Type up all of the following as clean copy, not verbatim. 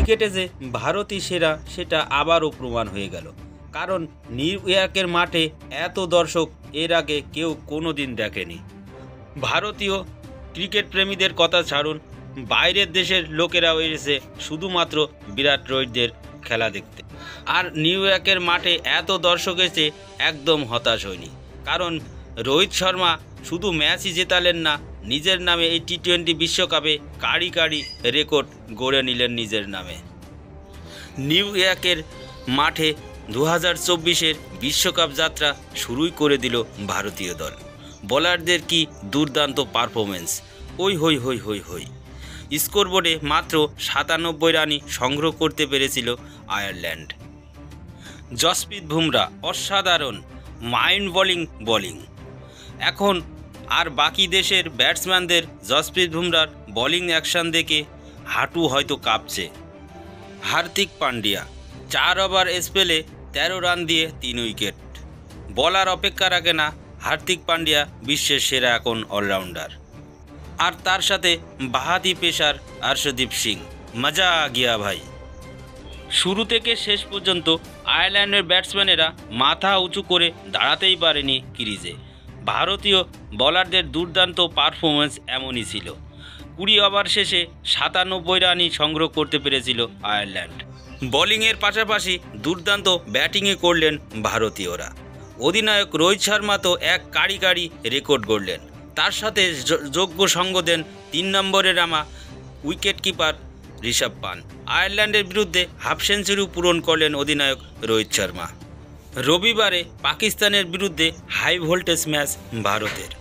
ক্রিকেটে যে ভারতই সেরা সেটা আবারও প্রমাণ হয়ে গেল, কারণ নিউ ইয়র্কের মাঠে এত দর্শক এর আগে কেউ কোনো দিন দেখেনি। ভারতীয় ক্রিকেট প্রেমীদের কথা ছাড়ুন, বাইরের দেশের লোকেরাও এসেছে শুধুমাত্র বিরাট রোহিতদের খেলা দেখতে। আর নিউ ইয়র্কের মাঠে এত দর্শক এসে একদম হতাশ হয়নি, কারণ রোহিত শর্মা শুধু ম্যাচই জেতালেন না, নিজের নামে এই টি-20 বিশ্বকাপে কাড়ি কাড়ি রেকর্ড গড়ে নিলেন নিজের নামে। নিউ ইয়র্কের মাঠে 2024-এর বিশ্বকাপ যাত্রা শুরুই করে দিল ভারতীয় দল। বোলারদের কি দুর্দান্ত পারফরমেন্স! ওই হই হই হই হই। স্কোরবোর্ডে মাত্র 97 রানই সংগ্রহ করতে পেরেছিল আয়ারল্যান্ড। জসপ্রীত বুমরা অসাধারণ মাইন্ড বোলিং। এখন আর বাকি দেশের ব্যাটসম্যানদের জসপ্রীত বুমরার বোলিং অ্যাকশন দেখে হাঁটু হয়তো কাঁপছে। হার্দিক পান্ডিয়া 4 ওভার স্পেলে 13 রান দিয়ে 3 উইকেট। বলার অপেক্ষা রাখে না, হার্দিক পান্ডিয়া বিশ্বের সেরা এখন অলরাউন্ডার। আর তার সাথে বাহাতি পেসার হর্ষদীপ সিং। মজা আ গিয়া ভাই। শুরু থেকে শেষ পর্যন্ত আয়ারল্যান্ডের ব্যাটসম্যানেরা মাথা উঁচু করে দাঁড়াতেই পারেনি ক্রিজে। ভারতীয় বোলারদের দুর্দান্ত পারফরমেন্স এমনই ছিল। 20 ওভার শেষে 97 রানই সংগ্রহ করতে পেরেছিল আয়ারল্যান্ড। বোলিংয়ের পাশাপাশি দুর্দান্ত ব্যাটিংয়ে করলেন ভারতীয়রা। অধিনায়ক রোহিত শর্মা তো এক কাড়ি কাড়ি রেকর্ড গড়লেন, তার সাথে যোগ্য সঙ্গ দেন 3 নম্বরে নামা উইকেট কিপার ঋষভ পান্ট। আয়ারল্যান্ডের বিরুদ্ধে হাফ সেঞ্চুরি পূরণ করলেন অধিনায়ক রোহিত শর্মা। রবিবারে পাকিস্তানের বিরুদ্ধে হাই ভোল্টেজ ম্যাচ ভারতের।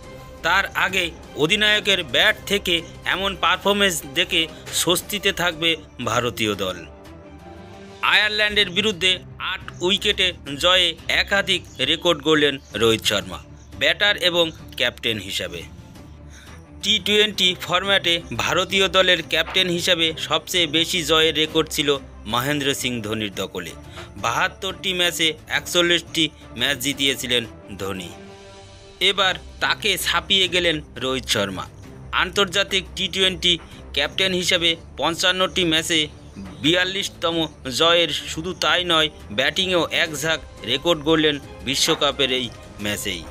তার আগে অধিনায়কের ব্যাট থেকে এমন পারফরমেন্স দেখে স্বস্তিতে থাকবে ভারতীয় দল। আয়ারল্যান্ডের বিরুদ্ধে 8 উইকেটে জয়ে একাধিক রেকর্ড গড়লেন রোহিত শর্মা ব্যাটার এবং ক্যাপ্টেন হিসাবে। টি-20 ফরম্যাটে ভারতীয় দলের ক্যাপ্টেন হিসাবে সবচেয়ে বেশি জয়ের রেকর্ড ছিল মহেন্দ্র সিং ধোনির দখলে। 72টি ম্যাচে 41টি ম্যাচ জিতিয়েছিলেন ধোনি। এবার তাকে ছাপিয়ে গেলেন রোহিত শর্মা। আন্তর্জাতিক টি-20 ক্যাপ্টেন হিসাবে 55টি ম্যাচে 42তম জয়ের, শুধু তাই নয়, ব্যাটিংয়েও এক ঝাঁক রেকর্ড গড়লেন বিশ্বকাপের এই ম্যাচেই।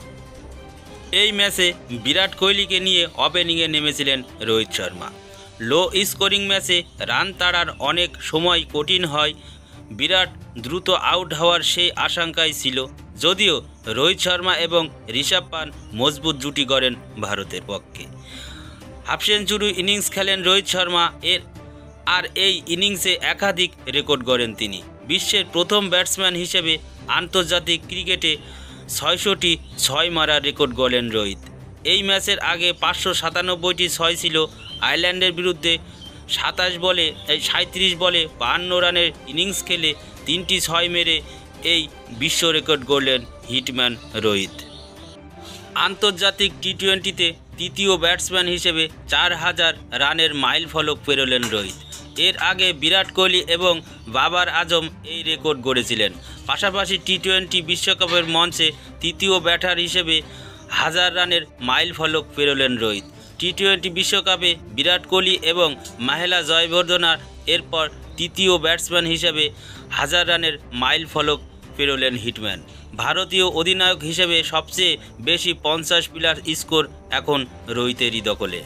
এই ম্যাচে বিরাট কোহলিকে নিয়ে ওপেনিংয়ে নেমেছিলেন রোহিত শর্মা। লো স্কোরিং ম্যাচে রান তাড়ার অনেক সময় কঠিন হয়, বিরাট দ্রুত আউট হওয়ার সেই আশঙ্কাই ছিল। যদিও রোহিত শর্মা এবং ঋষভ পান্ট মজবুত জুটি গড়েন ভারতের পক্ষে। হাফ সেঞ্চুরি ইনিংস খেলেন রোহিত শর্মা আর এই ইনিংসে একাধিক রেকর্ড গড়েন তিনি। বিশ্বের প্রথম ব্যাটসম্যান হিসেবে আন্তর্জাতিক ক্রিকেটে 600টি 6 মারার রেকর্ড গড়লেন রোহিত। এই ম্যাচের আগে 597টি 6 ছিল। আয়ারল্যান্ডের বিরুদ্ধে 37 বলে 52 রানের ইনিংস খেলে 3টি 6 মেরে এই বিশ্ব রেকর্ড গড়লেন হিটম্যান রোহিত। আন্তর্জাতিক টি-20তে তৃতীয় ব্যাটসম্যান হিসেবে 4000 রানের মাইল ফলক পেরোলেন রোহিত। এর আগে বিরাট কোহলি এবং বাবর আজম এই রেকর্ড গড়েছিলেন। পাশাপাশি টি-20 বিশ্বকাপের মঞ্চে তৃতীয় ব্যাটার হিসেবে 1000 রানের মাইল ফলক পেরোলেন রোহিত। টি-20 বিশ্বকাপে বিরাট কোহলি এবং মাহেলা জয়বর্ধনার এরপর তৃতীয় ব্যাটসম্যান হিসেবে 1000 রানের মাইল ফলক পেরোলেন হিটম্যান। ভারতীয় অধিনায়ক হিসেবে সবচেয়ে বেশি 50 প্লাস স্কোর এখন রোহিতেরই দখলে।